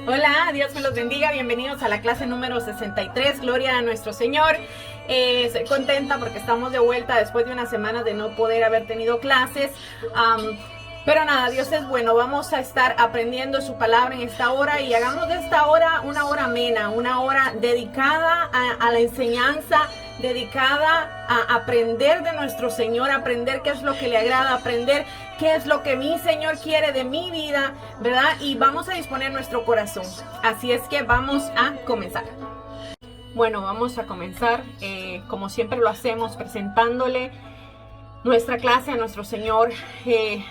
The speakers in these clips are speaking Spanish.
Hola, Dios me los bendiga, bienvenidos a la clase número 63, gloria a nuestro Señor. Estoy contenta porque estamos de vuelta después de una semana de no poder haber tenido clases. Pero nada, Dios es bueno, vamos a estar aprendiendo su palabra en esta hora y hagamos de esta hora una hora amena, una hora dedicada a la enseñanza, dedicada a aprender de nuestro Señor, aprender qué es lo que le agrada, aprender qué es lo que mi Señor quiere de mi vida, ¿verdad? Y vamos a disponer nuestro corazón. Así es que vamos a comenzar. Bueno, vamos a comenzar, como siempre lo hacemos, presentándole nuestra clase a nuestro Señor,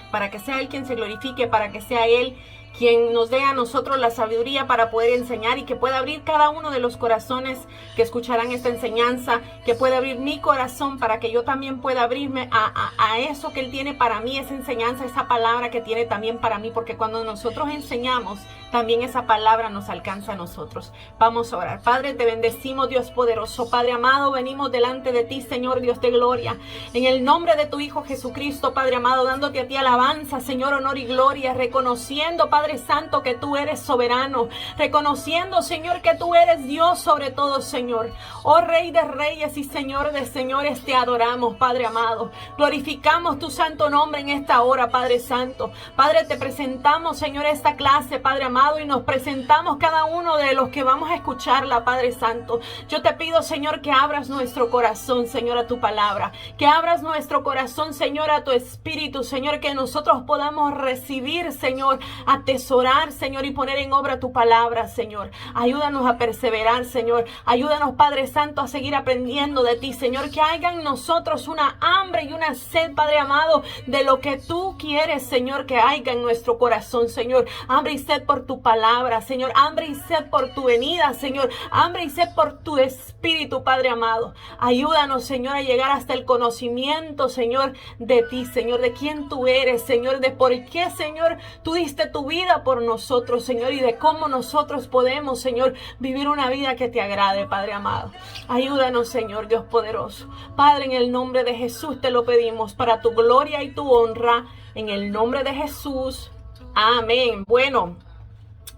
para que sea Él quien se glorifique, para que sea Él quien nos dé a nosotros la sabiduría para poder enseñar y que pueda abrir cada uno de los corazones que escucharán esta enseñanza, que pueda abrir mi corazón para que yo también pueda abrirme a eso que Él tiene para mí, esa enseñanza, esa palabra que tiene también para mí, porque cuando nosotros enseñamos, también esa palabra nos alcanza a nosotros. Vamos a orar. Padre, te bendecimos, Dios poderoso. Padre amado, venimos delante de ti, Señor Dios de gloria, en el nombre de tu Hijo Jesucristo, Padre amado, dándote a ti alabanza, Señor, honor y gloria, reconociendo, Padre Santo, que tú eres soberano, reconociendo, Señor, que tú eres Dios sobre todo, Señor. Oh Rey de reyes y Señor de señores, te adoramos, Padre amado. Glorificamos tu santo nombre en esta hora, Padre Santo. Padre, te presentamos, Señor, esta clase, Padre amado, y nos presentamos cada uno de los que vamos a escucharla, Padre Santo. Yo te pido, Señor, que abras nuestro corazón, Señor, a tu palabra, que abras nuestro corazón, Señor, a tu espíritu, Señor, que nosotros podamos recibir, Señor, atesorar, Señor, y poner en obra tu palabra, Señor. Ayúdanos a perseverar, Señor. Ayúdanos, Padre Santo, a seguir aprendiendo de ti, Señor, que haya en nosotros una hambre y una sed, Padre amado, de lo que tú quieres, Señor, que haya en nuestro corazón, Señor. Hambre y sed por tu palabra, Señor, hambre y sed por tu venida, Señor, hambre y sed por tu espíritu, Padre amado. Ayúdanos, Señor, a llegar hasta el conocimiento, Señor, de ti, Señor, de quién tú eres, Señor, de por qué, Señor, tú diste tu vida por nosotros, Señor, y de cómo nosotros podemos, Señor, vivir una vida que te agrade, Padre amado. Ayúdanos, Señor, Dios poderoso. Padre, en el nombre de Jesús te lo pedimos, para tu gloria y tu honra, en el nombre de Jesús. Amén. Bueno,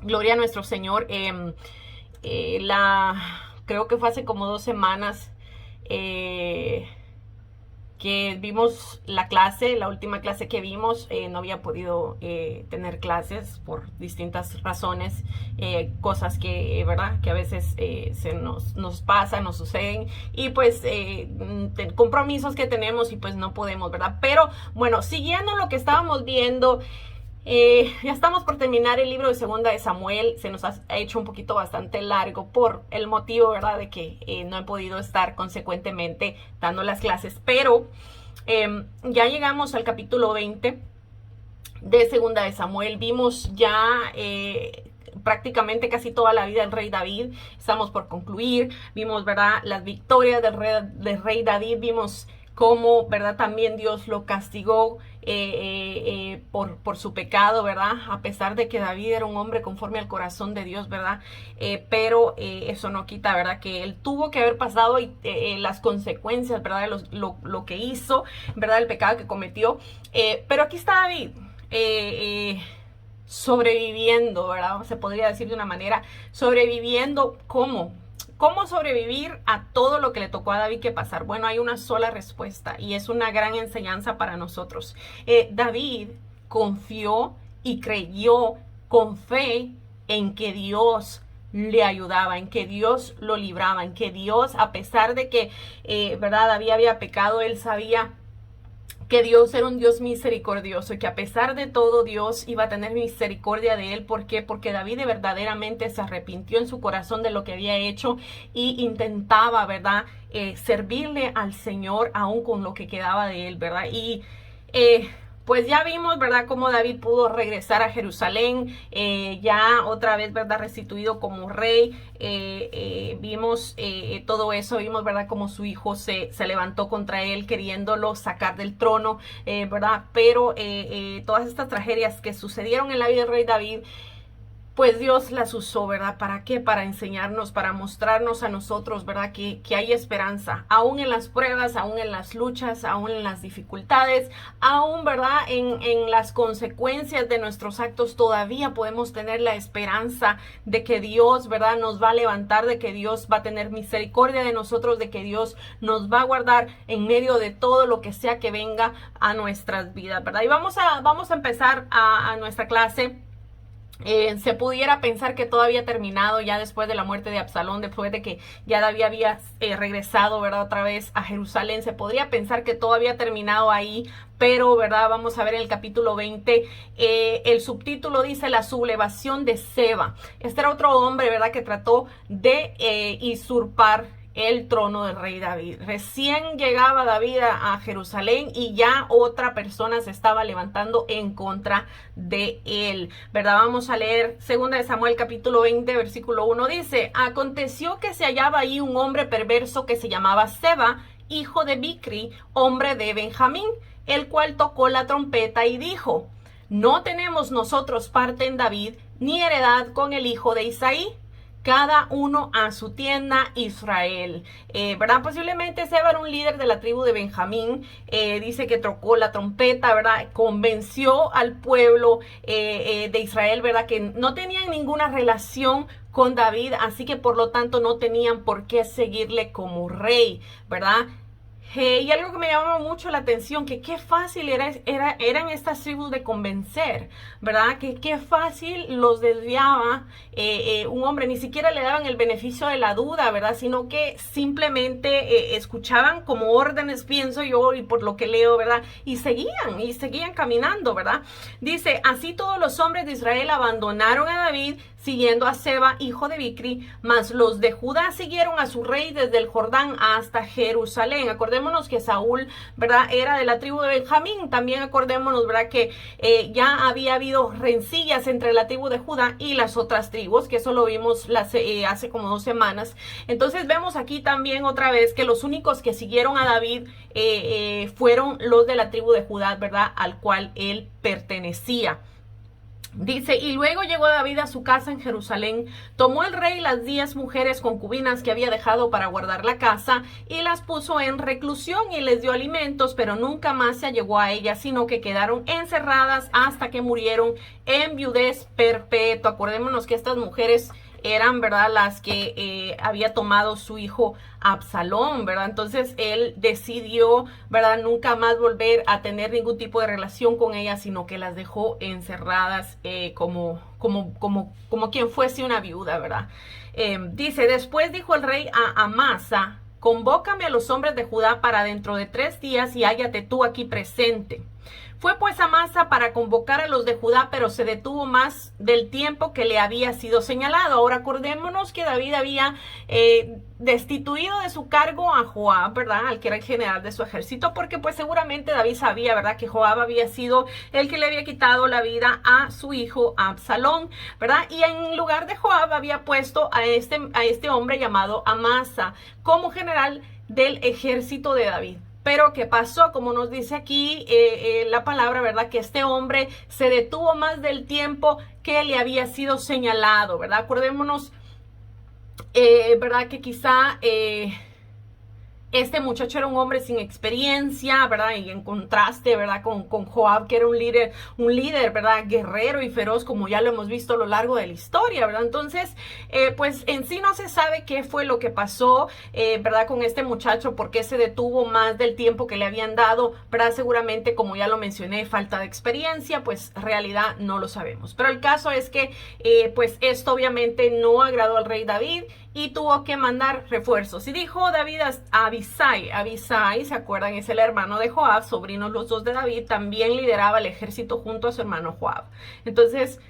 gloria a nuestro Señor. Creo que fue hace como 2 semanas que vimos la clase, la última clase que vimos. No había podido tener clases por distintas razones, cosas que, ¿verdad? Que a veces nos pasan, nos suceden, y pues compromisos que tenemos y pues no podemos, ¿verdad? Pero bueno, siguiendo lo que estábamos viendo, ya estamos por terminar el libro de Segunda de Samuel. Se nos ha hecho un poquito bastante largo por el motivo, ¿verdad?, de que no he podido estar consecuentemente dando las clases, pero ya llegamos al capítulo 20 de Segunda de Samuel. Vimos ya prácticamente casi toda la vida del rey David. Estamos por concluir. Vimos, ¿verdad?, las victorias del rey David. Vimos cómo, ¿verdad?, también Dios lo castigó por su pecado, ¿verdad? A pesar de que David era un hombre conforme al corazón de Dios, ¿verdad? Pero eso no quita, ¿verdad?, que él tuvo que haber pasado las consecuencias, ¿verdad?, de lo que hizo, ¿verdad?, el pecado que cometió. Pero aquí está David, sobreviviendo, ¿verdad? Se podría decir de una manera, sobreviviendo. ¿Cómo sobrevivir a todo lo que le tocó a David que pasar? Bueno, hay una sola respuesta y es una gran enseñanza para nosotros. David confió y creyó con fe en que Dios le ayudaba, en que Dios lo libraba, en que Dios, a pesar de que, ¿verdad?, David había pecado, él sabía que Dios era un Dios misericordioso y que a pesar de todo Dios iba a tener misericordia de él. ¿Por qué? Porque David verdaderamente se arrepintió en su corazón de lo que había hecho y intentaba, ¿verdad?, servirle al Señor aún con lo que quedaba de él, ¿verdad? Y pues ya vimos, ¿verdad?, cómo David pudo regresar a Jerusalén, ya otra vez, ¿verdad?, restituido como rey. Vimos todo eso, vimos, ¿verdad?, cómo su hijo se levantó contra él queriéndolo sacar del trono, ¿verdad? Pero todas estas tragedias que sucedieron en la vida del rey David pues Dios las usó, ¿verdad? ¿Para qué? Para enseñarnos, para mostrarnos a nosotros, ¿verdad? Que hay esperanza, aún en las pruebas, aún en las luchas, aún en las dificultades, aún, ¿verdad? En las consecuencias de nuestros actos todavía podemos tener la esperanza de que Dios, ¿verdad? Nos va a levantar, de que Dios va a tener misericordia de nosotros, de que Dios nos va a guardar en medio de todo lo que sea que venga a nuestras vidas, ¿verdad? Y vamos a empezar a nuestra clase. Se pudiera pensar que todo había terminado ya después de la muerte de Absalón, después de que ya David había regresado, ¿verdad? Otra vez a Jerusalén. Se podría pensar que todo había terminado ahí, pero, ¿verdad? Vamos a ver en el capítulo 20, el subtítulo dice la sublevación de Seba. Este era otro hombre, ¿verdad? Que trató de usurpar el trono del rey David. Recién llegaba David a Jerusalén y ya otra persona se estaba levantando en contra de él, ¿verdad? Vamos a leer 2 Samuel capítulo 20 versículo 1, dice: aconteció que se hallaba ahí un hombre perverso que se llamaba Seba, hijo de Bicri, hombre de Benjamín, el cual tocó la trompeta y dijo: no tenemos nosotros parte en David, ni heredad con el hijo de Isaí, cada uno a su tienda, Israel. ¿Verdad? Posiblemente Seba era un líder de la tribu de Benjamín. Dice que tocó la trompeta, ¿verdad? Convenció al pueblo de Israel, ¿verdad? Que no tenían ninguna relación con David, así que por lo tanto no tenían por qué seguirle como rey, ¿verdad? Y algo que me llamaba mucho la atención, que qué fácil eran estas tribus de convencer, ¿verdad? Que qué fácil los desviaba un hombre, ni siquiera le daban el beneficio de la duda, ¿verdad? Sino que simplemente escuchaban como órdenes, pienso yo, y por lo que leo, ¿verdad? Y seguían caminando, ¿verdad? Dice: así todos los hombres de Israel abandonaron a David, siguiendo a Seba, hijo de Bicri, mas los de Judá siguieron a su rey desde el Jordán hasta Jerusalén. Acordémonos que Saúl, ¿verdad? Era de la tribu de Benjamín. También acordémonos, ¿verdad? Que ya había habido rencillas entre la tribu de Judá y las otras tribus, que eso lo vimos hace como 2 semanas. Entonces vemos aquí también otra vez que los únicos que siguieron a David fueron los de la tribu de Judá, ¿verdad? Al cual él pertenecía. Dice: y luego llegó David a su casa en Jerusalén, tomó el rey las 10 mujeres concubinas que había dejado para guardar la casa y las puso en reclusión y les dio alimentos, pero nunca más se allegó a ellas, sino que quedaron encerradas hasta que murieron en viudez perpetua. Acordémonos que estas mujeres eran, ¿verdad?, las que había tomado su hijo Absalón, ¿verdad? Entonces él decidió, ¿verdad?, nunca más volver a tener ningún tipo de relación con ellas, sino que las dejó encerradas como quien fuese una viuda, ¿verdad? Dice: después dijo el rey a Amasa: convócame a los hombres de Judá para dentro de 3 días y hállate tú aquí presente. Fue pues Amasa para convocar a los de Judá, pero se detuvo más del tiempo que le había sido señalado. Ahora acordémonos que David había destituido de su cargo a Joab, ¿verdad? Al que era el general de su ejército, porque pues seguramente David sabía, ¿verdad?, que Joab había sido el que le había quitado la vida a su hijo Absalón, ¿verdad? Y en lugar de Joab había puesto a este hombre llamado Amasa como general del ejército de David. Pero ¿qué pasó? Como nos dice aquí la palabra, ¿verdad?, que este hombre se detuvo más del tiempo que le había sido señalado, ¿verdad? Acordémonos, ¿verdad?, que quizá este muchacho era un hombre sin experiencia, ¿verdad? Y en contraste, ¿verdad?, con Joab, que era un líder, ¿verdad?, guerrero y feroz, como ya lo hemos visto a lo largo de la historia, ¿verdad? Entonces, pues en sí no se sabe qué fue lo que pasó, ¿verdad?, con este muchacho, por qué se detuvo más del tiempo que le habían dado, ¿verdad? Seguramente, como ya lo mencioné, falta de experiencia, pues en realidad no lo sabemos. Pero el caso es que, pues esto obviamente no agradó al rey David y tuvo que mandar refuerzos. Y dijo David a Abisai, ¿se acuerdan? Es el hermano de Joab, sobrinos los dos de David, también lideraba el ejército junto a su hermano Joab. Entonces,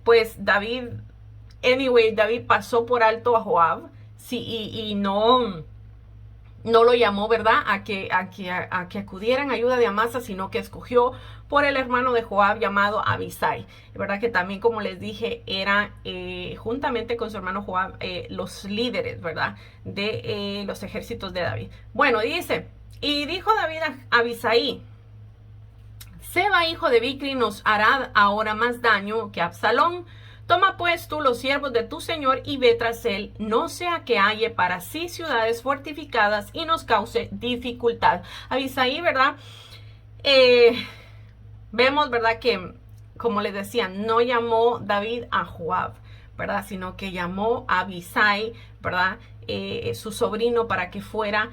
pues David pasó por alto a Joab, sí, y no lo llamó, ¿verdad?, a que acudieran ayuda de Amasa, sino que escogió por el hermano de Joab llamado Abisai, ¿verdad?, que también, como les dije, era juntamente con su hermano Joab los líderes, ¿verdad?, de los ejércitos de David. Bueno, dice: y dijo David a Abisai: Seba, hijo de Bicri, nos hará ahora más daño que Absalón. Toma pues tú los siervos de tu señor y ve tras él, no sea que halle para sí ciudades fortificadas y nos cause dificultad. Abisai, ¿verdad? Vemos, ¿verdad? Que, como les decía, no llamó David a Joab, ¿verdad? Sino que llamó a Abisai, ¿verdad? Su sobrino, para que fuera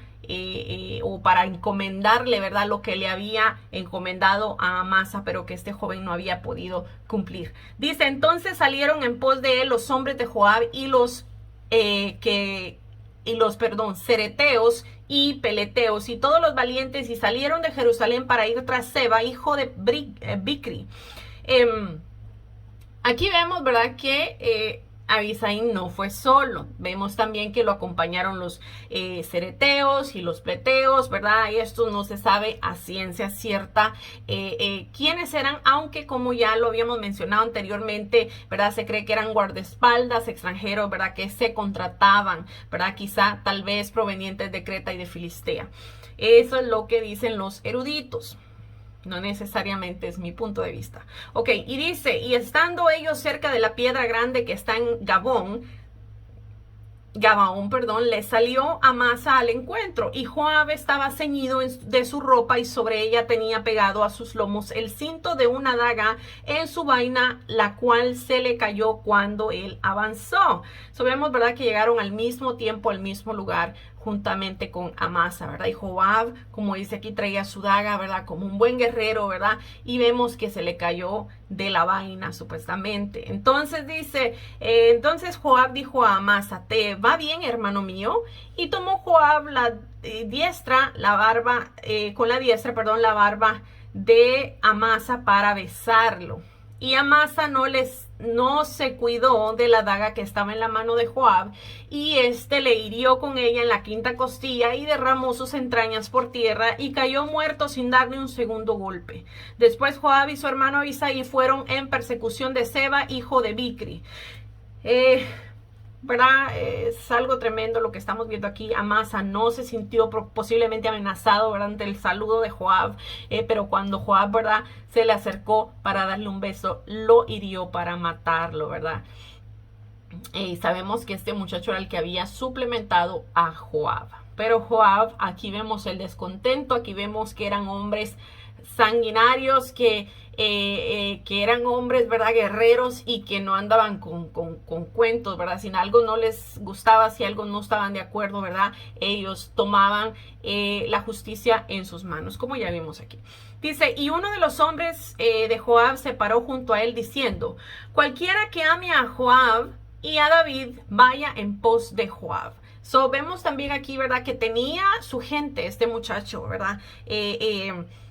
o para encomendarle, ¿verdad? Lo que le había encomendado a Amasa, pero que este joven no había podido cumplir. Dice, entonces salieron en pos de él los hombres de Joab y los cereteos y peleteos y todos los valientes, y salieron de Jerusalén para ir tras Seba, hijo de Bicri. Aquí vemos, ¿verdad? Que Abisai no fue solo. Vemos también que lo acompañaron los cereteos y los pleteos, ¿verdad? Y esto no se sabe a ciencia cierta quiénes eran, aunque como ya lo habíamos mencionado anteriormente, ¿verdad? Se cree que eran guardaespaldas extranjeros, ¿verdad? Que se contrataban, ¿verdad? Quizá tal vez provenientes de Creta y de Filistea. Eso es lo que dicen los eruditos. No necesariamente es mi punto de vista. Ok, y dice, y estando ellos cerca de la piedra grande que está en Gabaón, le salió Amasa al encuentro, y Joab estaba ceñido de su ropa, y sobre ella tenía pegado a sus lomos el cinto de una daga en su vaina, la cual se le cayó cuando él avanzó. Vemos, ¿verdad? Que llegaron al mismo tiempo, al mismo lugar, juntamente con Amasa, ¿verdad? Y Joab, como dice aquí, traía su daga, ¿verdad? Como un buen guerrero, ¿verdad? Y vemos que se le cayó de la vaina, supuestamente. Entonces dice, entonces Joab dijo a Amasa, ¿te va bien, hermano mío? Y tomó Joab la barba de Amasa para besarlo. Y Amasa no se cuidó de la daga que estaba en la mano de Joab, y le hirió con ella en la quinta costilla y derramó sus entrañas por tierra y cayó muerto sin darle un segundo golpe. Después Joab y su hermano Abisai fueron en persecución de Seba, hijo de Bicri. ¿Verdad? Es algo tremendo lo que estamos viendo aquí. Amasa no se sintió posiblemente amenazado, ¿verdad? Ante el saludo de Joab, pero cuando Joab, ¿verdad?, se le acercó para darle un beso, lo hirió para matarlo, ¿verdad? Y sabemos que este muchacho era el que había suplementado a Joab. Pero Joab, aquí vemos el descontento, aquí vemos que eran hombres sanguinarios, que eran hombres, ¿verdad?, guerreros, y que no andaban con cuentos, ¿verdad? Si algo no les gustaba, si algo no estaban de acuerdo, ¿verdad?, ellos tomaban la justicia en sus manos, como ya vimos aquí. Dice, y uno de los hombres de Joab se paró junto a él diciendo, cualquiera que ame a Joab y a David, vaya en pos de Joab. Vemos también aquí, ¿verdad?, que tenía su gente, este muchacho, ¿verdad?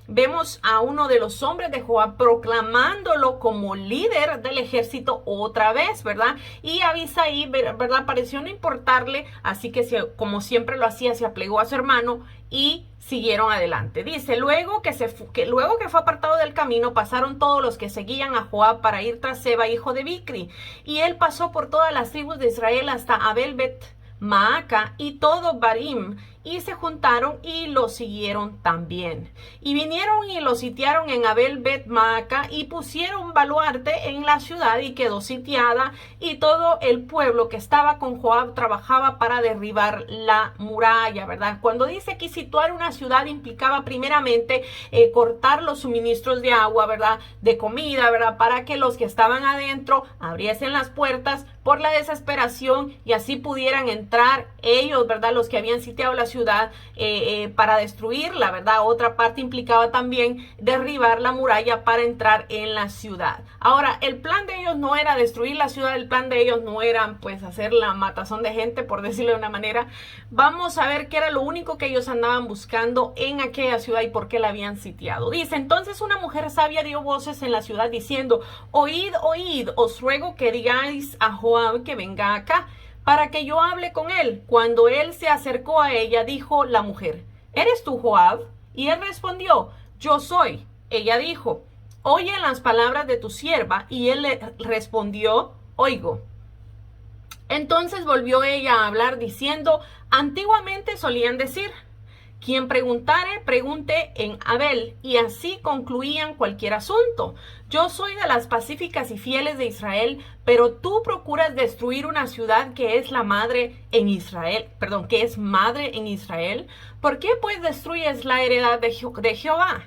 Vemos a uno de los hombres de Joab proclamándolo como líder del ejército otra vez, ¿verdad? Y Abisai, ¿verdad?, pareció no importarle, así que como siempre lo hacía, se aplegó a su hermano y siguieron adelante. Dice, luego que fue apartado del camino, pasaron todos los que seguían a Joab para ir tras Seba, hijo de Bicri, y él pasó por todas las tribus de Israel hasta Abel-Bet Maaca y todo Barim, y se juntaron y lo siguieron también. Y vinieron y lo sitiaron en Abel-Bet Maaca y pusieron baluarte en la ciudad, y quedó sitiada, y todo el pueblo que estaba con Joab trabajaba para derribar la muralla, ¿verdad? Cuando dice que situar una ciudad implicaba primeramente cortar los suministros de agua, ¿verdad?, de comida, ¿verdad?, para que los que estaban adentro abriesen las puertas por la desesperación y así pudieran entrar ellos, ¿verdad?, los que habían sitiado la ciudad, para destruirla, ¿verdad? Otra parte implicaba también derribar la muralla para entrar en la ciudad. Ahora, el plan de ellos no era destruir la ciudad, el plan de ellos no era, pues, hacer la matazón de gente, por decirlo de una manera. Vamos a ver qué era lo único que ellos andaban buscando en aquella ciudad y por qué la habían sitiado. Dice, entonces una mujer sabia dio voces en la ciudad diciendo, oíd, oíd, os ruego que digáis a Joab que venga acá, para que yo hable con él. Cuando él se acercó a ella, dijo la mujer, ¿eres tú Joab? Y él respondió, yo soy. Ella dijo, oye las palabras de tu sierva. Y él le respondió, oigo. Entonces volvió ella a hablar diciendo, antiguamente solían decir, Quien preguntare, pregunte en Abel, y así concluían cualquier asunto. Yo soy de las pacíficas y fieles de Israel, pero tú procuras destruir una ciudad que es la madre en Israel, que es madre en Israel. ¿Por qué pues destruyes la heredad de Jehová?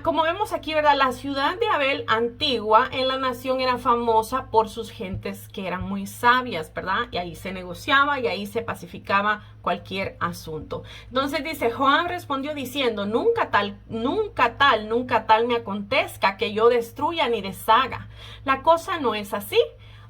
Como vemos aquí, ¿verdad? La ciudad de Abel antigua en la nación era famosa por sus gentes que eran muy sabias, ¿verdad? Y ahí se negociaba y ahí se pacificaba cualquier asunto. Entonces dice, Joab respondió diciendo, nunca tal me acontezca que yo destruya ni deshaga. La cosa no es así.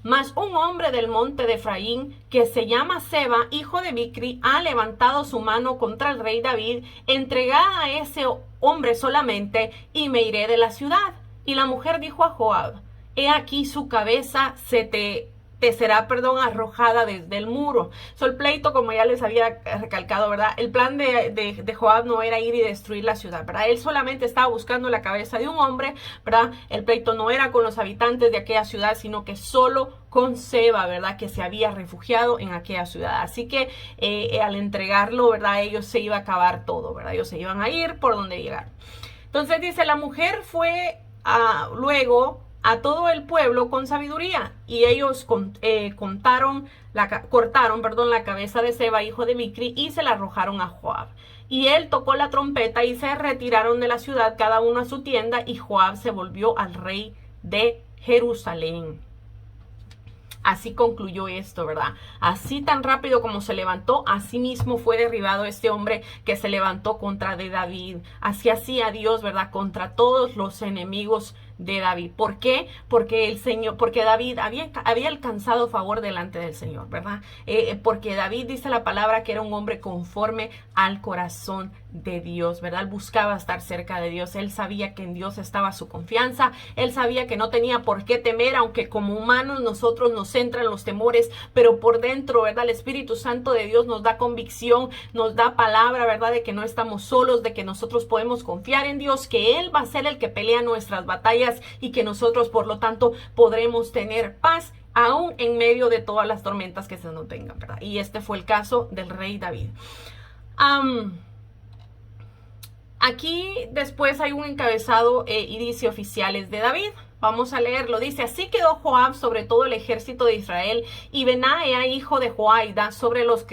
Mas un hombre del monte de Efraín, que se llama Seba, hijo de Bicri, ha levantado su mano contra el rey David, entregada a ese hombre solamente, y me iré de la ciudad. Y la mujer dijo a Joab, he aquí su cabeza te será, arrojada desde el muro. El pleito, como ya les había recalcado, ¿verdad? El plan de Joab no era ir y destruir la ciudad, ¿verdad? Él solamente estaba buscando la cabeza de un hombre, ¿verdad? El pleito no era con los habitantes de aquella ciudad, sino que solo con Seba, ¿verdad? Que se había refugiado en aquella ciudad. Así que al entregarlo, ¿verdad? Ellos se iba a acabar todo, ¿verdad? Ellos se iban a ir por donde llegaron. Entonces dice, la mujer fue luego a todo el pueblo con sabiduría, y ellos cortaron la cabeza de Seba, hijo de Bicri, y se la arrojaron a Joab. Y él tocó la trompeta y se retiraron de la ciudad, cada uno a su tienda, y Joab se volvió al rey de Jerusalén. Así concluyó esto, ¿verdad? Así tan rápido como se levantó, así mismo fue derribado este hombre que se levantó contra de David. Así hacía Dios, ¿verdad? Contra todos los enemigos de David. ¿Por qué? Porque David había alcanzado favor delante del Señor, ¿verdad? Porque David, dice la palabra, que era un hombre conforme al corazón de Dios, ¿verdad? Él buscaba estar cerca de Dios. Él sabía que en Dios estaba su confianza. Él sabía que no tenía por qué temer, aunque como humanos nosotros nos entran los temores, pero por dentro, ¿verdad? El Espíritu Santo de Dios nos da convicción, nos da palabra, ¿verdad? De que no estamos solos, de que nosotros podemos confiar en Dios, que Él va a ser el que pelea nuestras batallas, y que nosotros, por lo tanto, podremos tener paz aún en medio de todas las tormentas que se nos vengan, ¿verdad? Y este fue el caso del rey David. Aquí después hay un encabezado y dice oficiales de David. Vamos a leerlo. Dice, así quedó Joab sobre todo el ejército de Israel, y Benaia, hijo de Joaida, sobre los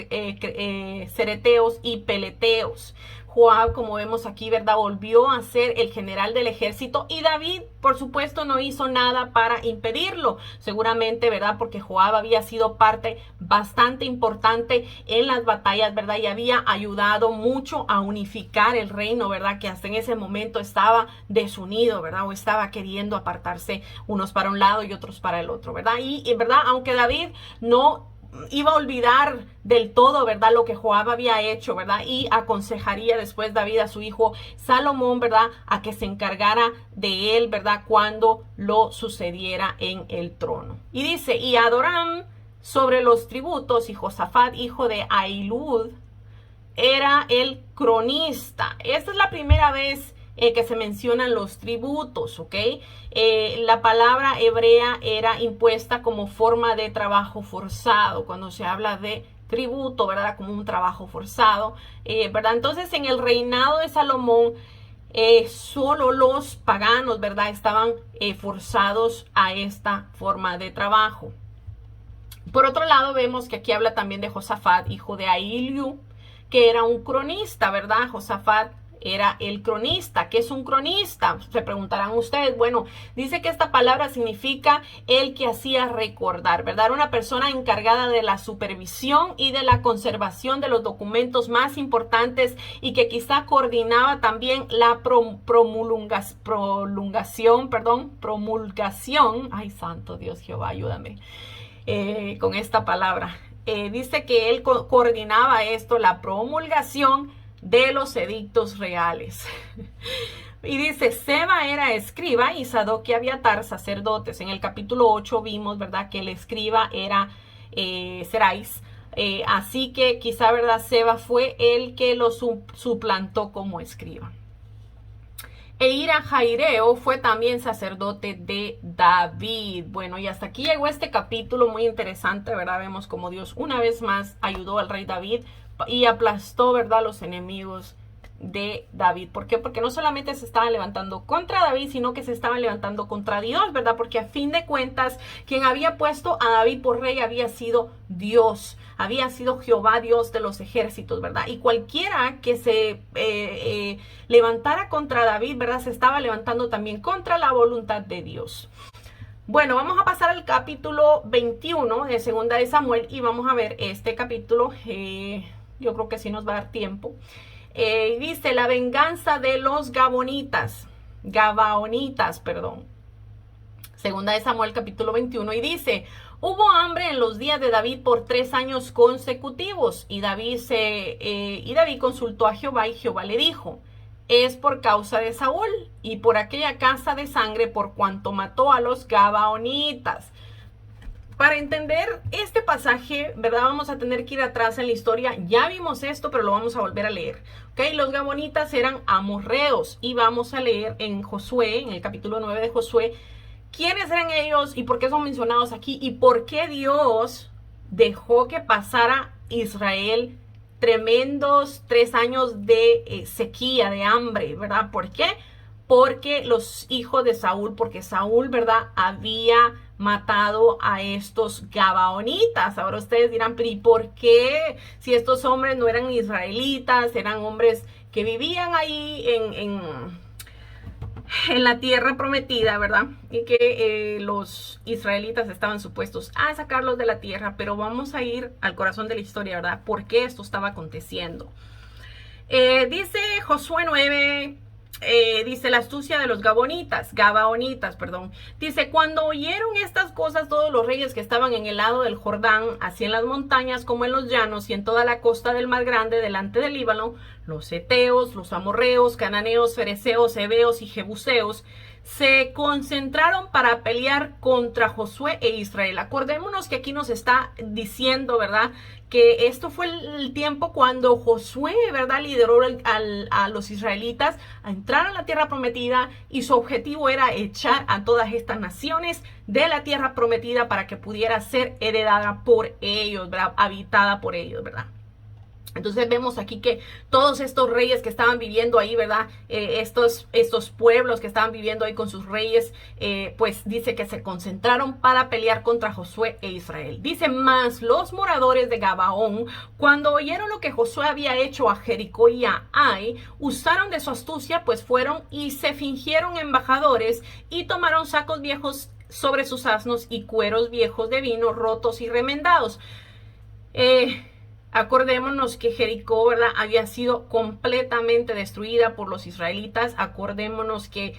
cereteos y peleteos. Joab, como vemos aquí, ¿verdad? Volvió a ser el general del ejército, y David, por supuesto, no hizo nada para impedirlo. Seguramente, ¿verdad? Porque Joab había sido parte bastante importante en las batallas, ¿verdad? Y había ayudado mucho a unificar el reino, ¿verdad? Que hasta en ese momento estaba desunido, ¿verdad? O estaba queriendo apartarse unos para un lado y otros para el otro, ¿verdad? Y ¿verdad? Aunque David no iba a olvidar del todo, ¿verdad? Lo que Joab había hecho, ¿verdad? Y aconsejaría después David a su hijo Salomón, ¿verdad? A que se encargara de él, ¿verdad? Cuando lo sucediera en el trono. Y dice, y Adoram sobre los tributos, y Josafat, hijo de Ahilud, era el cronista. Esta es la primera vez que se mencionan los tributos, ¿ok? La palabra hebrea era impuesta como forma de trabajo forzado, cuando se habla de tributo, ¿verdad? Como un trabajo forzado, ¿verdad? Entonces, en el reinado de Salomón, solo los paganos, ¿verdad? Estaban forzados a esta forma de trabajo. Por otro lado, vemos que aquí habla también de Josafat, hijo de Ahilú, que era un cronista, ¿verdad? Josafat era el cronista. ¿Qué es un cronista? Se preguntarán ustedes. Bueno, dice que esta palabra significa el que hacía recordar, ¿verdad? Era una persona encargada de la supervisión y de la conservación de los documentos más importantes, y que quizá coordinaba también la promulgación. Ay, santo Dios Jehová, ayúdame con esta palabra. Dice que él coordinaba esto, la promulgación de los edictos reales. Y dice, Seba era escriba y Sadoc y Abiatar sacerdotes. En el capítulo 8 vimos, ¿verdad?, que el escriba era Serais. Así que quizá, ¿verdad?, Seba fue el que lo suplantó como escriba. E Ira Jaireo fue también sacerdote de David. Bueno, y hasta aquí llegó este capítulo muy interesante, ¿verdad? Vemos como Dios una vez más ayudó al rey David y aplastó, ¿verdad?, los enemigos de David. ¿Por qué? Porque no solamente se estaban levantando contra David, sino que se estaban levantando contra Dios, ¿verdad? Porque a fin de cuentas, quien había puesto a David por rey había sido Dios, había sido Jehová, Dios de los ejércitos, ¿verdad? Y cualquiera que se levantara contra David, ¿verdad?, se estaba levantando también contra la voluntad de Dios. Bueno, vamos a pasar al capítulo 21 de Segunda de Samuel y vamos a ver este capítulo, yo creo que sí nos va a dar tiempo. Dice, la venganza de los Gabaonitas, perdón. Segunda de Samuel capítulo 21 y dice, hubo hambre en los días de David por 3 años consecutivos y David consultó a Jehová y Jehová le dijo, es por causa de Saúl y por aquella casa de sangre por cuanto mató a los Gabaonitas. Para entender este pasaje, ¿verdad? Vamos a tener que ir atrás en la historia. Ya vimos esto, pero lo vamos a volver a leer. ¿Ok? Los Gabonitas eran amorreos y vamos a leer en Josué, en el capítulo 9 de Josué, quiénes eran ellos y por qué son mencionados aquí y por qué Dios dejó que pasara Israel tremendos 3 años de sequía, de hambre, ¿verdad? ¿Por qué? Porque los hijos de Saúl, porque Saúl, ¿verdad?, había matado a estos Gabaonitas. Ahora ustedes dirán, pero ¿y por qué? Si estos hombres no eran israelitas, eran hombres que vivían ahí en la tierra prometida, ¿verdad? Y que los israelitas estaban supuestos a sacarlos de la tierra, pero vamos a ir al corazón de la historia, ¿verdad? ¿Por qué esto estaba aconteciendo? Dice Josué 9, dice la astucia de los Gabaonitas, perdón. Dice, cuando oyeron estas cosas todos los reyes que estaban en el lado del Jordán, así en las montañas como en los llanos y en toda la costa del mar grande delante del Líbano, los heteos, los amorreos, cananeos, fereceos, heveos y jebuseos, se concentraron para pelear contra Josué e Israel. Acordémonos que aquí nos está diciendo, ¿verdad?, que esto fue el tiempo cuando Josué, ¿verdad?, lideró a los israelitas a entrar a la tierra prometida y su objetivo era echar a todas estas naciones de la tierra prometida para que pudiera ser heredada por ellos, ¿verdad?, habitada por ellos, ¿verdad? Entonces vemos aquí que todos estos reyes que estaban viviendo ahí, ¿verdad? Estos pueblos que estaban viviendo ahí con sus reyes, pues dice que se concentraron para pelear contra Josué e Israel. Dice, más los moradores de Gabaón, cuando oyeron lo que Josué había hecho a Jericó y a Ai, usaron de su astucia, pues fueron y se fingieron embajadores y tomaron sacos viejos sobre sus asnos y cueros viejos de vino rotos y remendados. Acordémonos que Jericó, ¿verdad?, había sido completamente destruida por los israelitas. Acordémonos que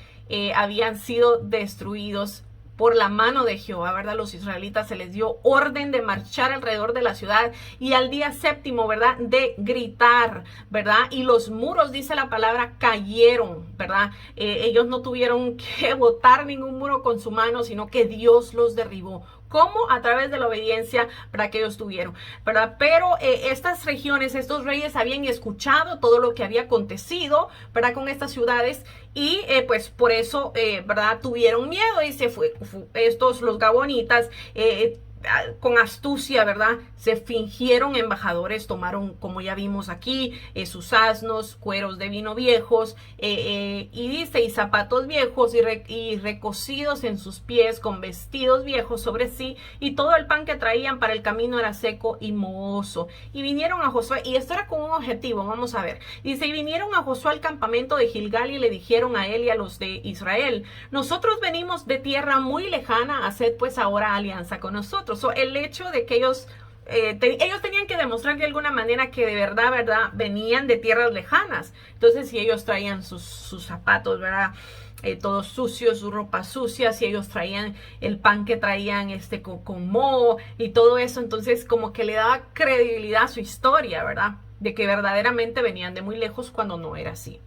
habían sido destruidos por la mano de Jehová, ¿verdad? Los israelitas se les dio orden de marchar alrededor de la ciudad y al día séptimo, ¿verdad?, de gritar, ¿verdad? Y los muros, dice la palabra, cayeron, ¿verdad? Ellos no tuvieron que botar ningún muro con su mano, sino que Dios los derribó. ¿Cómo? A través de la obediencia para que ellos tuvieron, ¿verdad? Pero estas regiones, estos reyes habían escuchado todo lo que había acontecido, ¿verdad?, con estas ciudades y pues por eso, ¿verdad?, tuvieron miedo y los Gabonitas, con astucia, ¿verdad?, se fingieron embajadores, tomaron, como ya vimos aquí, sus asnos, cueros de vino viejos, y dice, y zapatos viejos, y recocidos en sus pies, con vestidos viejos sobre sí, y todo el pan que traían para el camino era seco y mohoso. Y vinieron a Josué, y esto era con un objetivo, vamos a ver. Dice, y vinieron a Josué al campamento de Gilgal, y le dijeron a él y a los de Israel, nosotros venimos de tierra muy lejana, haced pues ahora alianza con nosotros. El hecho de que ellos tenían que demostrar de alguna manera que de verdad, venían de tierras lejanas. Entonces, si ellos traían sus zapatos, ¿verdad?, todos sucios, su ropa sucia, si ellos traían el pan que traían con moho y todo eso, entonces como que le daba credibilidad a su historia, ¿verdad?, de que verdaderamente venían de muy lejos cuando no era así.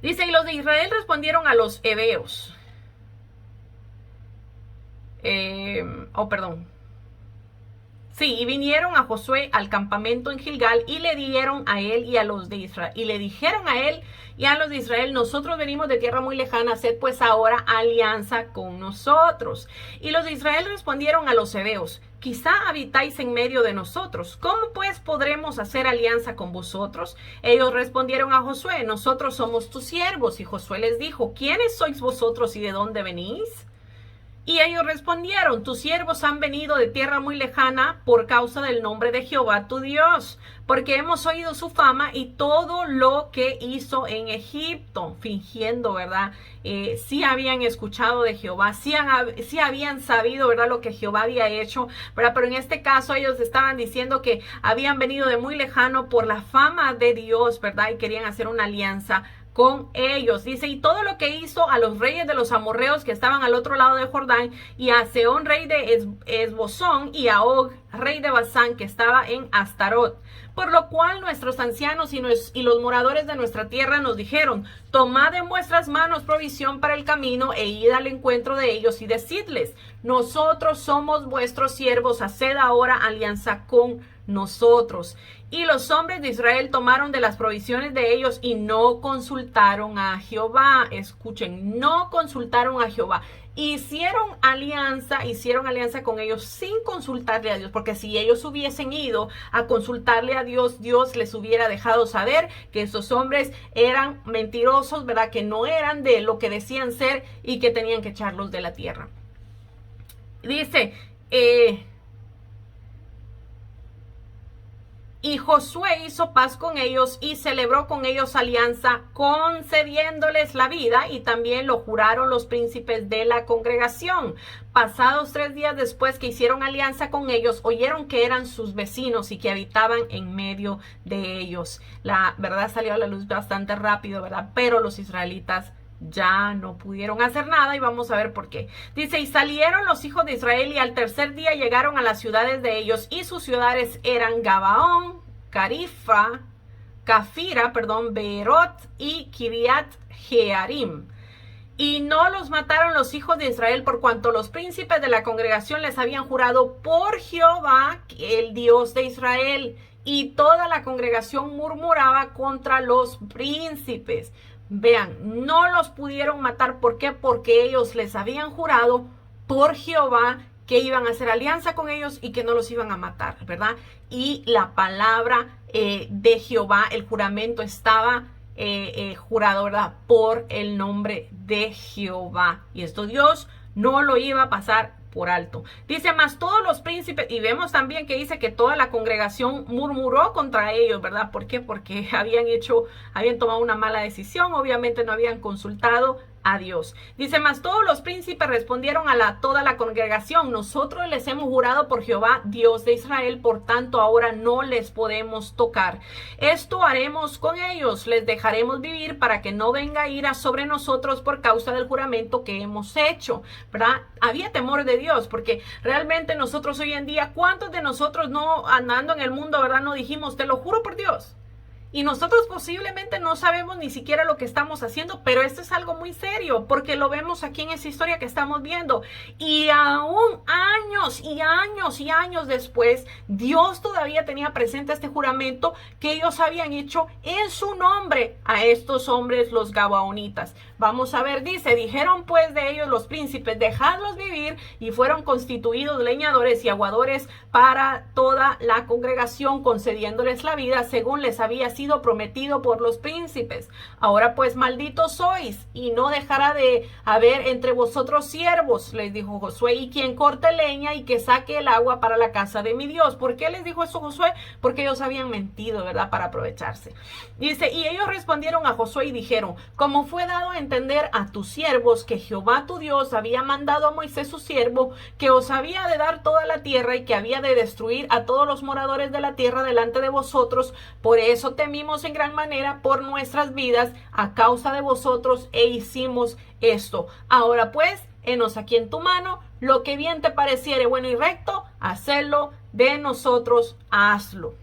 Dice, y los de Israel respondieron a los heveos. Sí, y vinieron a Josué al campamento en Gilgal y le dieron a él y a los de Israel, y le dijeron a él y a los de Israel: nosotros venimos de tierra muy lejana, haced pues ahora alianza con nosotros. Y los de Israel respondieron a los heveos: quizá habitáis en medio de nosotros, ¿cómo pues podremos hacer alianza con vosotros? Ellos respondieron a Josué: nosotros somos tus siervos. Y Josué les dijo: ¿quiénes sois vosotros y de dónde venís? Y ellos respondieron: tus siervos han venido de tierra muy lejana por causa del nombre de Jehová tu Dios, porque hemos oído su fama y todo lo que hizo en Egipto, fingiendo, ¿verdad? Sí habían escuchado de Jehová, sí habían sabido, ¿verdad?, lo que Jehová había hecho, ¿verdad? Pero en este caso ellos estaban diciendo que habían venido de muy lejano por la fama de Dios, ¿verdad? Y querían hacer una alianza con ellos. Dice: y todo lo que hizo a los reyes de los amorreos que estaban al otro lado de Jordán, y a Sehón rey de Esbozón, y a Og rey de Basán que estaba en Astarot. Por lo cual nuestros ancianos y los moradores de nuestra tierra nos dijeron: tomad en vuestras manos provisión para el camino e id al encuentro de ellos y decidles: nosotros somos vuestros siervos, haced ahora alianza con nosotros. Y los hombres de Israel tomaron de las provisiones de ellos y no consultaron a Jehová. Escuchen, no consultaron a Jehová. Hicieron alianza con ellos sin consultarle a Dios, porque si ellos hubiesen ido a consultarle a Dios, Dios les hubiera dejado saber que esos hombres eran mentirosos, ¿verdad? Que no eran de lo que decían ser y que tenían que echarlos de la tierra. Dice, y Josué hizo paz con ellos y celebró con ellos alianza, concediéndoles la vida, y también lo juraron los príncipes de la congregación. Pasados 3 días después que hicieron alianza con ellos, oyeron que eran sus vecinos y que habitaban en medio de ellos. La verdad salió a la luz bastante rápido, ¿verdad? Pero los israelitas ya no pudieron hacer nada, y vamos a ver por qué. Dice: y salieron los hijos de Israel y al tercer día llegaron a las ciudades de ellos, y sus ciudades eran Gabaón, Cafira, Beerot y Kiriat Jearim. Y no los mataron los hijos de Israel, por cuanto los príncipes de la congregación les habían jurado por Jehová, el Dios de Israel. Y toda la congregación murmuraba contra los príncipes. Vean, no los pudieron matar. ¿Por qué? Porque ellos les habían jurado por Jehová que iban a hacer alianza con ellos y que no los iban a matar, ¿verdad? Y la palabra de Jehová, el juramento estaba jurado, ¿verdad?, por el nombre de Jehová. Y esto Dios no lo iba a pasar por alto. Dice: más todos los príncipes, y vemos también que dice que toda la congregación murmuró contra ellos, ¿verdad? ¿Por qué? Porque habían tomado una mala decisión, obviamente no habían consultado a Dios. Dice: mas todos los príncipes respondieron a toda la congregación: nosotros les hemos jurado por Jehová, Dios de Israel, por tanto ahora no les podemos tocar. Esto haremos con ellos: les dejaremos vivir para que no venga ira sobre nosotros por causa del juramento que hemos hecho, ¿verdad? Había temor de Dios, porque realmente nosotros hoy en día, ¿cuántos de nosotros no andando en el mundo, verdad, no dijimos: te lo juro por Dios? Y nosotros posiblemente no sabemos ni siquiera lo que estamos haciendo, pero esto es algo muy serio, porque lo vemos aquí en esa historia que estamos viendo. Y aún años y años y años después, Dios todavía tenía presente este juramento que ellos habían hecho en su nombre a estos hombres, los gabaonitas. Vamos a ver, dice: dijeron pues de ellos los príncipes: dejadlos vivir, y fueron constituidos leñadores y aguadores para toda la congregación, concediéndoles la vida según les había sido prometido por los príncipes. Ahora pues malditos sois, y no dejará de haber entre vosotros siervos, les dijo Josué, y quien corte leña y que saque el agua para la casa de mi Dios. ¿Por qué les dijo eso Josué? Porque ellos habían mentido, ¿verdad?, para aprovecharse. Dice: y ellos respondieron a Josué y dijeron: como fue dado a entender a tus siervos que Jehová tu Dios había mandado a Moisés su siervo, que os había de dar toda la tierra y que había de destruir a todos los moradores de la tierra delante de vosotros, por eso temimos en gran manera por nuestras vidas a causa de vosotros, e hicimos esto. Ahora pues, henos aquí en tu mano, lo que bien te pareciere bueno y recto, hacedlo de nosotros, hazlo.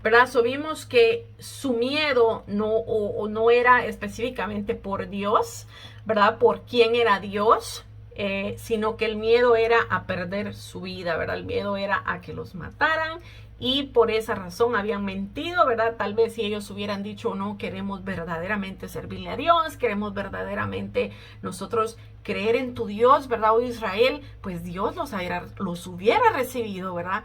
¿Verdad? So vimos que su miedo no era específicamente por Dios, ¿verdad? Por quién era Dios. sino que el miedo era a perder su vida, ¿verdad? El miedo era a que los mataran y por esa razón habían mentido, ¿verdad? Tal vez si ellos hubieran dicho, no, queremos verdaderamente servirle a Dios, queremos verdaderamente nosotros creer en tu Dios, ¿verdad? O Israel, pues Dios los hubiera recibido, ¿verdad?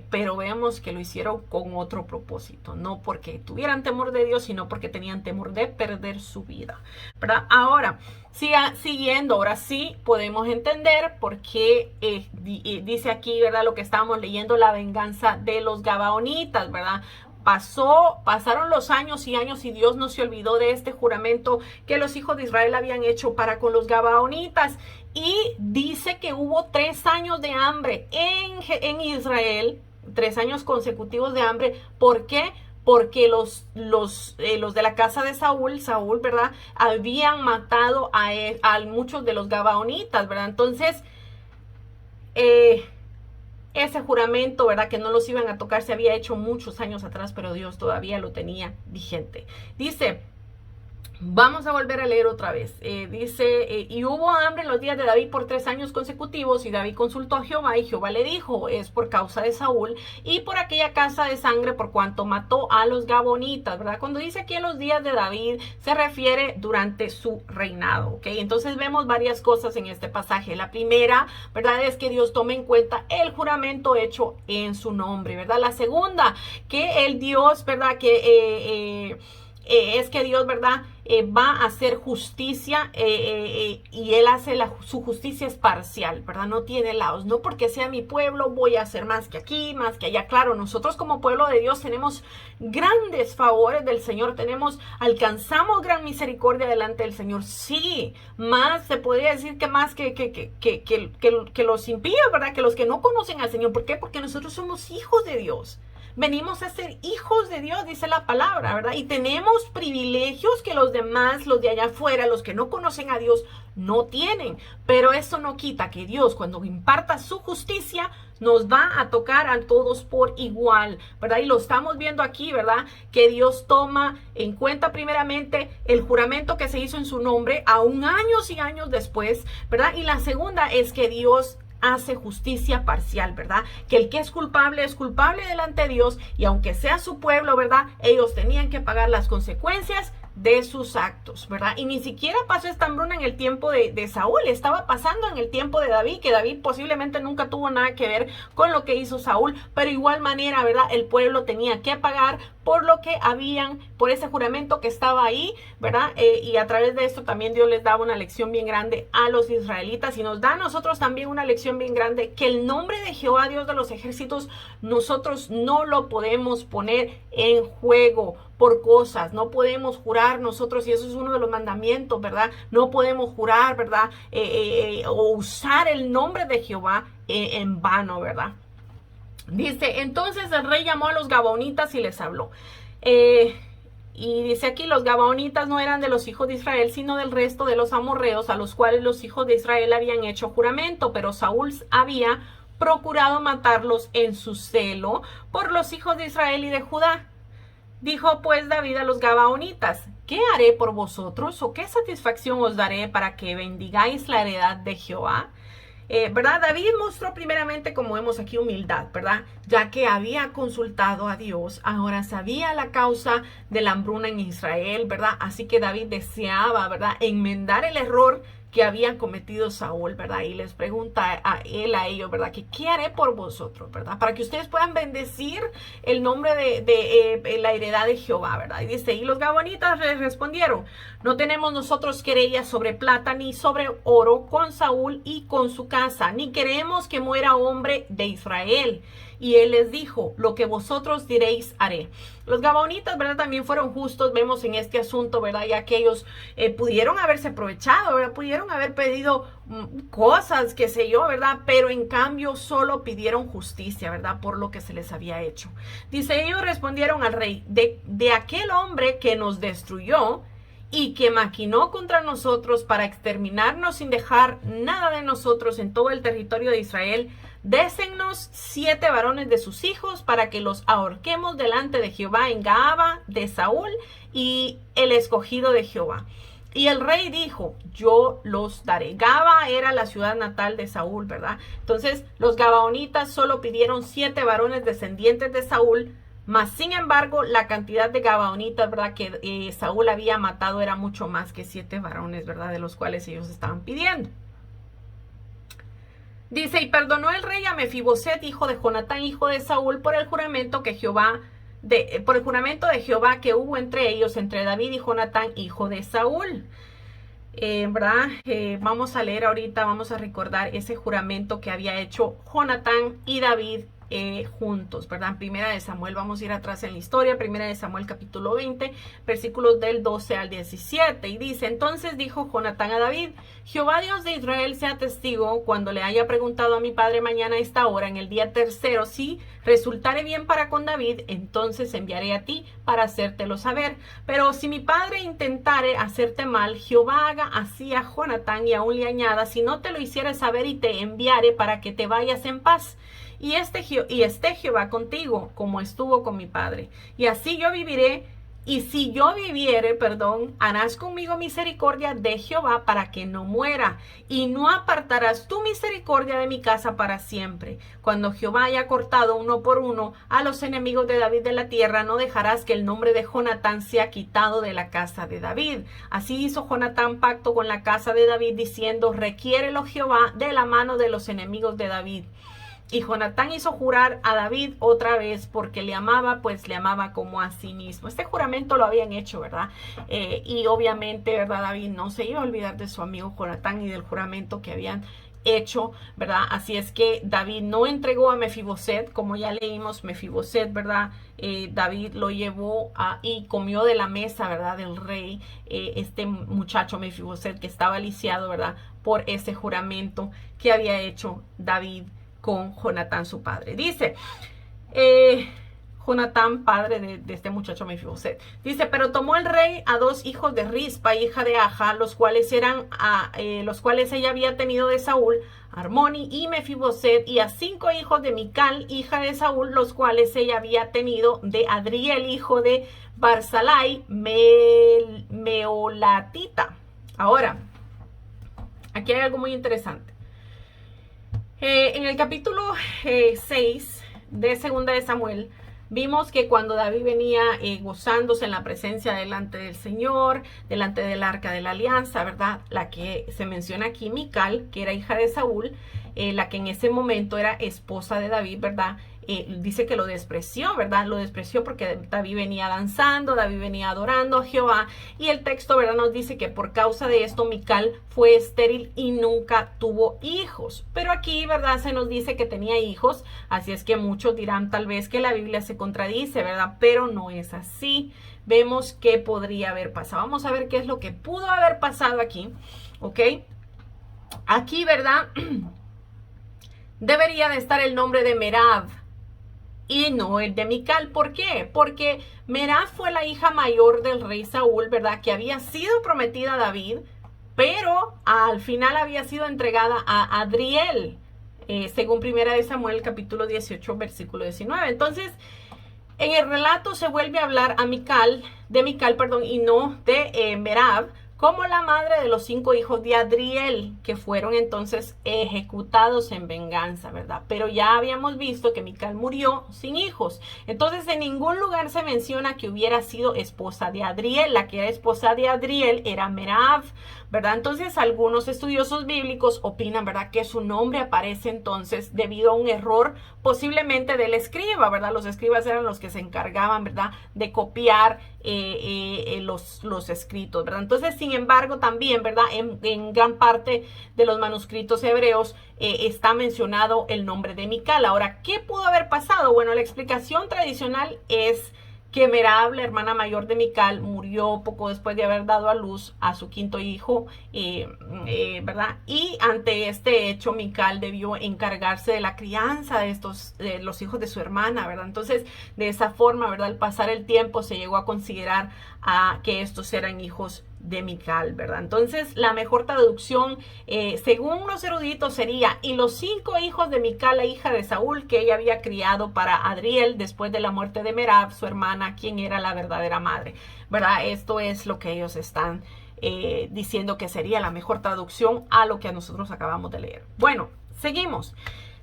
Pero vemos que lo hicieron con otro propósito, no porque tuvieran temor de Dios, sino porque tenían temor de perder su vida, ¿verdad? Ahora, siguiendo, ahora sí podemos entender por qué dice aquí, ¿verdad? Lo que estábamos leyendo, la venganza de los gabaonitas, ¿verdad? Pasaron los años y años y Dios no se olvidó de este juramento que los hijos de Israel habían hecho para con los gabaonitas. Y dice que hubo 3 años de hambre en Israel, 3 años consecutivos de hambre. ¿Por qué? Porque los de la casa de Saúl, ¿verdad? Habían matado a muchos de los gabaonitas, ¿verdad? Entonces, ese juramento, ¿verdad? Que no los iban a tocar, se había hecho muchos años atrás, pero Dios todavía lo tenía vigente. Dice, vamos a volver a leer otra vez. Dice, y hubo hambre en los días de David por 3 años consecutivos, y David consultó a Jehová, y Jehová le dijo, es por causa de Saúl, y por aquella casa de sangre, por cuanto mató a los gabonitas, ¿verdad? Cuando dice aquí en los días de David, se refiere durante su reinado, ¿ok? Entonces vemos varias cosas en este pasaje. La primera, ¿verdad? Es que Dios tome en cuenta el juramento hecho en su nombre, ¿verdad? La segunda, que el Dios, ¿verdad? Es que Dios, ¿verdad? Va a hacer justicia y Él hace su justicia es parcial, ¿verdad? No tiene lados. No porque sea mi pueblo voy a hacer más que aquí, más que allá. Claro, nosotros como pueblo de Dios tenemos grandes favores del Señor, alcanzamos gran misericordia delante del Señor. Sí, más se podría decir que más que los impíos, ¿verdad? Que los que no conocen al Señor. ¿Por qué? Porque nosotros somos hijos de Dios. Venimos a ser hijos de Dios, dice la palabra, ¿verdad? Y tenemos privilegios que los demás, los de allá afuera, los que no conocen a Dios, no tienen. Pero eso no quita que Dios, cuando imparta su justicia, nos va a tocar a todos por igual, ¿verdad? Y lo estamos viendo aquí, ¿verdad? Que Dios toma en cuenta primeramente el juramento que se hizo en su nombre, aún años y años después, ¿verdad? Y la segunda es que Dios hace justicia parcial, ¿verdad? Que el que es culpable delante de Dios, y aunque sea su pueblo, ¿verdad? Ellos tenían que pagar las consecuencias de sus actos, ¿verdad? Y ni siquiera pasó esta hambruna en el tiempo de Saúl, estaba pasando en el tiempo de David, que David posiblemente nunca tuvo nada que ver con lo que hizo Saúl, pero igual manera, ¿verdad? El pueblo tenía que pagar por lo que por ese juramento que estaba ahí, ¿verdad? Y a través de esto también Dios les daba una lección bien grande a los israelitas, y nos da a nosotros también una lección bien grande, que el nombre de Jehová, Dios de los ejércitos, nosotros no lo podemos poner en juego por cosas, no podemos jurar nosotros, y eso es uno de los mandamientos, ¿verdad? No podemos jurar, ¿verdad? O usar el nombre de Jehová en vano, ¿verdad? Dice, entonces el rey llamó a los gabaonitas y les habló. Y dice aquí, los gabaonitas no eran de los hijos de Israel, sino del resto de los amorreos, a los cuales los hijos de Israel habían hecho juramento, pero Saúl había procurado matarlos en su celo por los hijos de Israel y de Judá. Dijo pues David a los gabaonitas, ¿qué haré por vosotros o qué satisfacción os daré para que bendigáis la heredad de Jehová? ¿Verdad? David mostró primeramente, como vemos aquí, humildad, ¿verdad? Ya que había consultado a Dios, ahora sabía la causa de la hambruna en Israel, ¿verdad? Así que David deseaba, ¿verdad?, enmendar el error que había cometido Saúl, ¿verdad? Y les pregunta a ellos, ¿verdad? Que ¿qué haré por vosotros, ¿verdad? Para que ustedes puedan bendecir el nombre de la heredad de Jehová, ¿verdad? Y dice, y los gabaonitas les respondieron, no tenemos nosotros querella sobre plata ni sobre oro con Saúl y con su casa, ni queremos que muera hombre de Israel. Y él les dijo, lo que vosotros diréis haré. Los gabaonitas, ¿verdad?, también fueron justos, vemos en este asunto, ¿verdad?, ya que ellos pudieron haberse aprovechado, ¿verdad?, pudieron haber pedido cosas, qué sé yo, ¿verdad?, pero en cambio solo pidieron justicia, ¿verdad?, por lo que se les había hecho. Dice, ellos respondieron al rey, de aquel hombre que nos destruyó y que maquinó contra nosotros para exterminarnos sin dejar nada de nosotros en todo el territorio de Israel, désennos 7 varones de sus hijos para que los ahorquemos delante de Jehová en Gaaba de Saúl y el escogido de Jehová. Y el rey dijo, yo los daré. Gaba era la ciudad natal de Saúl, ¿verdad? Entonces los gabaonitas solo pidieron 7 varones descendientes de Saúl, mas sin embargo la cantidad de gabaonitas, ¿verdad?, que Saúl había matado era mucho más que 7 varones, ¿verdad?, de los cuales ellos estaban pidiendo. Dice, y perdonó el rey a Mefiboset, hijo de Jonatán, hijo de Saúl, por el juramento de Jehová que hubo entre ellos, entre David y Jonatán, hijo de Saúl. ¿Verdad? Vamos a leer ahorita, vamos a recordar ese juramento que había hecho Jonatán y David juntos, ¿verdad? Primera de Samuel, vamos a ir atrás en la historia, Primera de Samuel capítulo 20, versículos del 12 al 17, y dice, entonces dijo Jonatán a David, Jehová Dios de Israel sea testigo cuando le haya preguntado a mi padre mañana a esta hora, en el día tercero, si resultare bien para con David, entonces enviaré a ti para hacértelo saber, pero si mi padre intentare hacerte mal, Jehová haga así a Jonatán y aún le añada, si no te lo hiciere saber y te enviare para que te vayas en paz. Y esté Jehová contigo, como estuvo con mi padre. Y así yo viviré, y si yo viviere, harás conmigo misericordia de Jehová para que no muera. Y no apartarás tu misericordia de mi casa para siempre. Cuando Jehová haya cortado uno por uno a los enemigos de David de la tierra, no dejarás que el nombre de Jonatán sea quitado de la casa de David. Así hizo Jonatán pacto con la casa de David, diciendo, requiérelo Jehová de la mano de los enemigos de David. Y Jonatán hizo jurar a David otra vez porque le amaba, pues le amaba como a sí mismo. Este juramento lo habían hecho, ¿verdad? Y obviamente, ¿verdad? David no se iba a olvidar de su amigo Jonatán y del juramento que habían hecho, ¿verdad? Así es que David no entregó a Mefiboset, como ya leímos, Mefiboset, ¿verdad? David lo llevó y comió de la mesa, ¿verdad?, del rey, este muchacho Mefiboset que estaba lisiado, ¿verdad?, por ese juramento que había hecho David con Jonatán su padre. Dice Jonatán, padre de este muchacho Mefiboset. Dice, pero tomó el rey a 2 hijos de Rispa, hija de Aja, los cuales ella había tenido de Saúl, Armoni y Mefiboset, y a 5 hijos de Mical, hija de Saúl, los cuales ella había tenido de Adriel, hijo de Barzalai, Meolatita. Ahora, aquí hay algo muy interesante. En el capítulo 6 de Segunda de Samuel, vimos que cuando David venía gozándose en la presencia delante del Señor, delante del arca de la alianza, ¿verdad? La que se menciona aquí, Mical, que era hija de Saúl, la que en ese momento era esposa de David, ¿verdad? Dice que lo despreció, ¿verdad? Lo despreció porque David venía danzando, David venía adorando a Jehová, y el texto, ¿verdad?, nos dice que por causa de esto Mical fue estéril y nunca tuvo hijos. Pero aquí, ¿verdad?, se nos dice que tenía hijos, así es que muchos dirán tal vez que la Biblia se contradice, ¿verdad? Pero no es así. Vemos qué podría haber pasado. Vamos a ver qué es lo que pudo haber pasado aquí, ¿ok? Aquí, ¿verdad?, debería de estar el nombre de Merab y no el de Mical. ¿Por qué? Porque Merab fue la hija mayor del rey Saúl, ¿verdad?, que había sido prometida a David, pero al final había sido entregada a Adriel, según Primera de Samuel, capítulo 18, versículo 19. Entonces, en el relato se vuelve a hablar de Mical, y no de Merab, como la madre de los 5 hijos de Adriel, que fueron entonces ejecutados en venganza, ¿verdad? Pero ya habíamos visto que Mical murió sin hijos. Entonces, en ningún lugar se menciona que hubiera sido esposa de Adriel. La que era esposa de Adriel era Merab, ¿verdad? Entonces, algunos estudiosos bíblicos opinan, ¿verdad?, que su nombre aparece entonces debido a un error posiblemente del escriba, ¿verdad? Los escribas eran los que se encargaban, ¿verdad?, de copiar los escritos, ¿verdad? Entonces, sin embargo, también, ¿verdad?, en gran parte de los manuscritos hebreos está mencionado el nombre de Mical. Ahora, ¿qué pudo haber pasado? Bueno, la explicación tradicional es que Merab, la hermana mayor de Mical, murió poco después de haber dado a luz a su 5º hijo, ¿verdad? Y ante este hecho, Mical debió encargarse de la crianza de los hijos de su hermana, ¿verdad? Entonces, de esa forma, ¿verdad?, al pasar el tiempo se llegó a considerar que estos eran hijos de Mical, ¿verdad? Entonces, la mejor traducción, según los eruditos, sería: y los 5 hijos de Mical, la hija de Saúl, que ella había criado para Adriel después de la muerte de Merab, su hermana, quien era la verdadera madre, ¿verdad? Esto es lo que ellos están diciendo que sería la mejor traducción a lo que a nosotros acabamos de leer. Bueno, seguimos.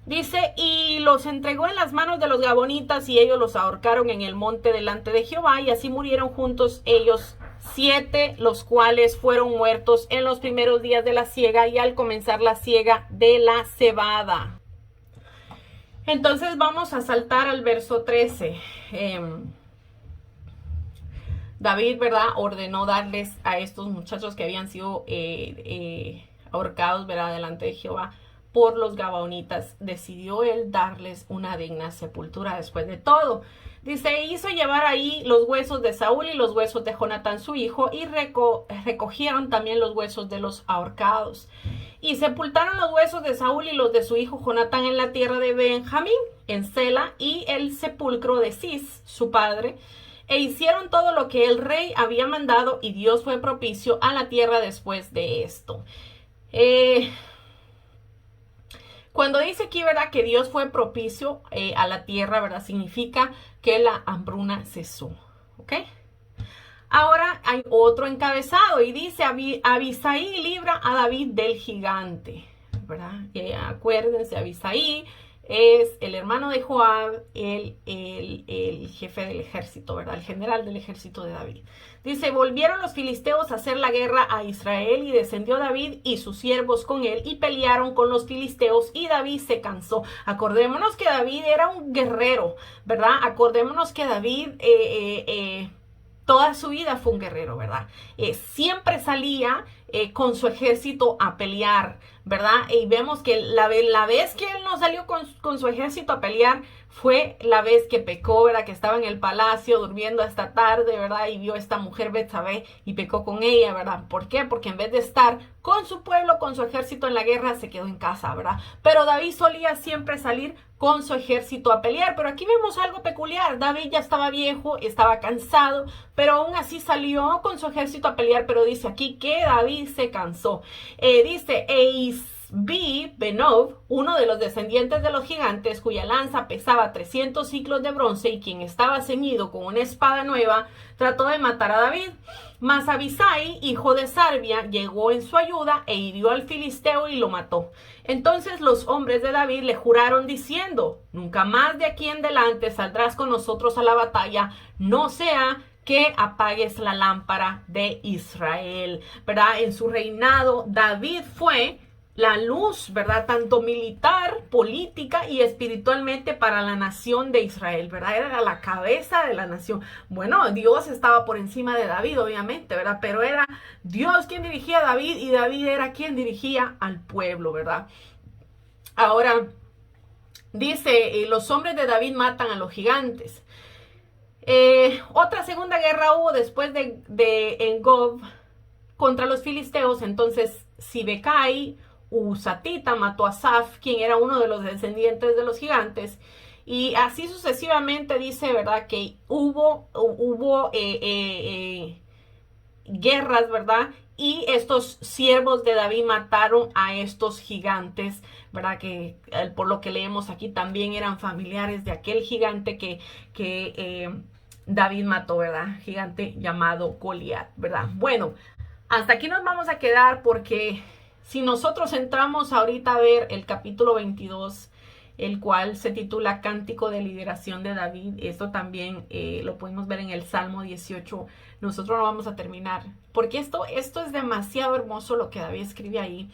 Dice, y los entregó en las manos de los gabonitas y ellos los ahorcaron en el monte delante de Jehová, y así murieron juntos ellos 7, los cuales fueron muertos en los primeros días de la siega y al comenzar la siega de la cebada. Entonces vamos a saltar al verso 13. David, ¿verdad?, ordenó darles a estos muchachos que habían sido ahorcados, ¿verdad?, delante de Jehová por los gabaonitas. Decidió él darles una digna sepultura después de todo. Dice, hizo llevar ahí los huesos de Saúl y los huesos de Jonatán su hijo, y recogieron también los huesos de los ahorcados. Y sepultaron los huesos de Saúl y los de su hijo Jonatán en la tierra de Benjamín, en Sela, y el sepulcro de Cis, su padre. E hicieron todo lo que el rey había mandado, y Dios fue propicio a la tierra después de esto. Cuando dice aquí, ¿verdad?, que Dios fue propicio a la tierra, ¿verdad?, significa que la hambruna cesó, ¿ok? Ahora hay otro encabezado y dice, Abisaí libra a David del gigante, ¿verdad? Acuérdense, Abisaí es el hermano de Joab, el jefe del ejército, ¿verdad?, el general del ejército de David. Dice, volvieron los filisteos a hacer la guerra a Israel, y descendió David y sus siervos con él, y pelearon con los filisteos, y David se cansó. Acordémonos que David era un guerrero, ¿verdad? Acordémonos que David toda su vida fue un guerrero, ¿verdad? Siempre salía con su ejército a pelear, ¿verdad? Y vemos que la vez que él no salió con su ejército a pelear fue la vez que pecó, ¿verdad? Que estaba en el palacio durmiendo hasta tarde, ¿verdad? Y vio a esta mujer Betsabé y pecó con ella, ¿verdad? ¿Por qué? Porque en vez de estar con su pueblo, con su ejército en la guerra, se quedó en casa, ¿verdad? Pero David solía siempre salir con su ejército a pelear. Pero aquí vemos algo peculiar. David ya estaba viejo, estaba cansado, pero aún así salió con su ejército a pelear. Pero dice aquí que David se cansó. Dice, Benob, uno de los descendientes de los gigantes, cuya lanza pesaba 300 ciclos de bronce y quien estaba ceñido con una espada nueva, trató de matar a David. Mas Abisai, hijo de Sarbia, llegó en su ayuda e hirió al filisteo y lo mató. Entonces los hombres de David le juraron diciendo, nunca más de aquí en adelante saldrás con nosotros a la batalla, no sea que apagues la lámpara de Israel, ¿verdad? En su reinado, David fue la luz, ¿verdad?, tanto militar, política y espiritualmente para la nación de Israel, ¿verdad? Era la cabeza de la nación. Bueno, Dios estaba por encima de David, obviamente, ¿verdad? Pero era Dios quien dirigía a David, y David era quien dirigía al pueblo, ¿verdad? Ahora, dice, los hombres de David matan a los gigantes. Otra segunda guerra hubo después de Engob contra los filisteos. Entonces Sibecai Usatita mató a Saf, quien era uno de los descendientes de los gigantes, y así sucesivamente. Dice, ¿verdad?, que hubo guerras, ¿verdad? Y estos siervos de David mataron a estos gigantes, ¿verdad? Que por lo que leemos aquí también eran familiares de aquel gigante que David mató, ¿verdad? Gigante llamado Goliat, ¿verdad? Bueno, hasta aquí nos vamos a quedar, porque si nosotros entramos ahorita a ver el capítulo 22, el cual se titula Cántico de Liberación de David, esto también lo podemos ver en el Salmo 18, nosotros no vamos a terminar, porque esto es demasiado hermoso lo que David escribe ahí.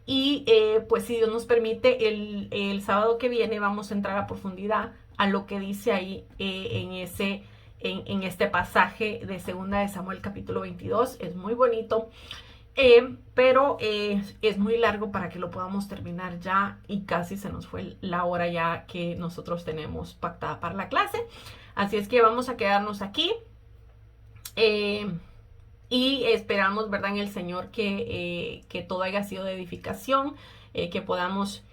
Y pues si Dios nos permite, el sábado que viene vamos a entrar a profundidad a lo que dice ahí en este pasaje de 2 de Samuel capítulo 22. Es muy bonito. Pero es muy largo para que lo podamos terminar ya, y casi se nos fue la hora ya que nosotros tenemos pactada para la clase. Así es que vamos a quedarnos aquí y esperamos, ¿verdad?, en el Señor que todo haya sido de edificación, que podamos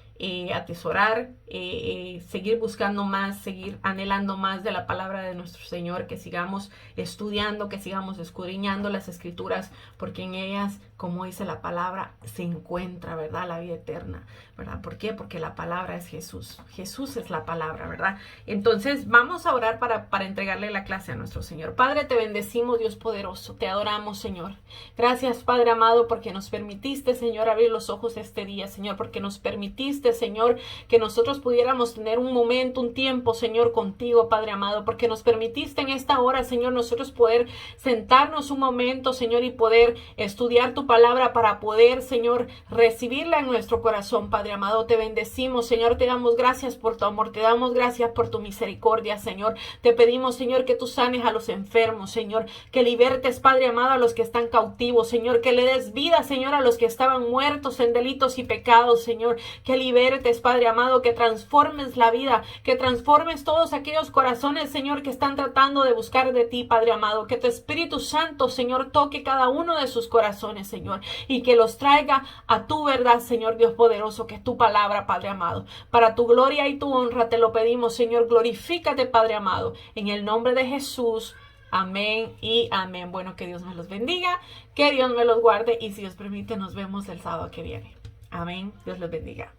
atesorar, seguir buscando más, seguir anhelando más de la palabra de nuestro Señor, que sigamos estudiando, que sigamos escudriñando las Escrituras, porque en ellas, como dice la palabra, se encuentra, ¿verdad?, la vida eterna, ¿verdad? ¿Por qué? Porque la palabra es Jesús. Jesús es la palabra, ¿verdad? Entonces, vamos a orar para entregarle la clase a nuestro Señor. Padre, te bendecimos, Dios poderoso. Te adoramos, Señor. Gracias, Padre amado, porque nos permitiste, Señor, abrir los ojos este día, Señor, porque nos permitiste, Señor, que nosotros pudiéramos tener un momento, un tiempo, Señor, contigo, Padre amado, porque nos permitiste en esta hora, Señor, nosotros poder sentarnos un momento, Señor, y poder estudiar tu palabra para poder, Señor, recibirla en nuestro corazón, Padre amado. Te bendecimos, Señor, te damos gracias por tu amor, te damos gracias por tu misericordia, Señor. Te pedimos, Señor, que tú sanes a los enfermos, Señor, que libertes, Padre amado, a los que están cautivos, Señor, que le des vida, Señor, a los que estaban muertos en delitos y pecados, Señor, que libertes, Padre amado, que transformes la vida, que transformes todos aquellos corazones, Señor, que están tratando de buscar de ti, Padre amado, que tu Espíritu Santo, Señor, toque cada uno de sus corazones, Señor, y que los traiga a tu verdad, Señor Dios poderoso, que es tu palabra, Padre amado. Para tu gloria y tu honra te lo pedimos, Señor, glorifícate, Padre amado, en el nombre de Jesús. Amén y amén. Bueno, que Dios me los bendiga, que Dios me los guarde y si Dios permite nos vemos el sábado que viene. Amén. Dios los bendiga.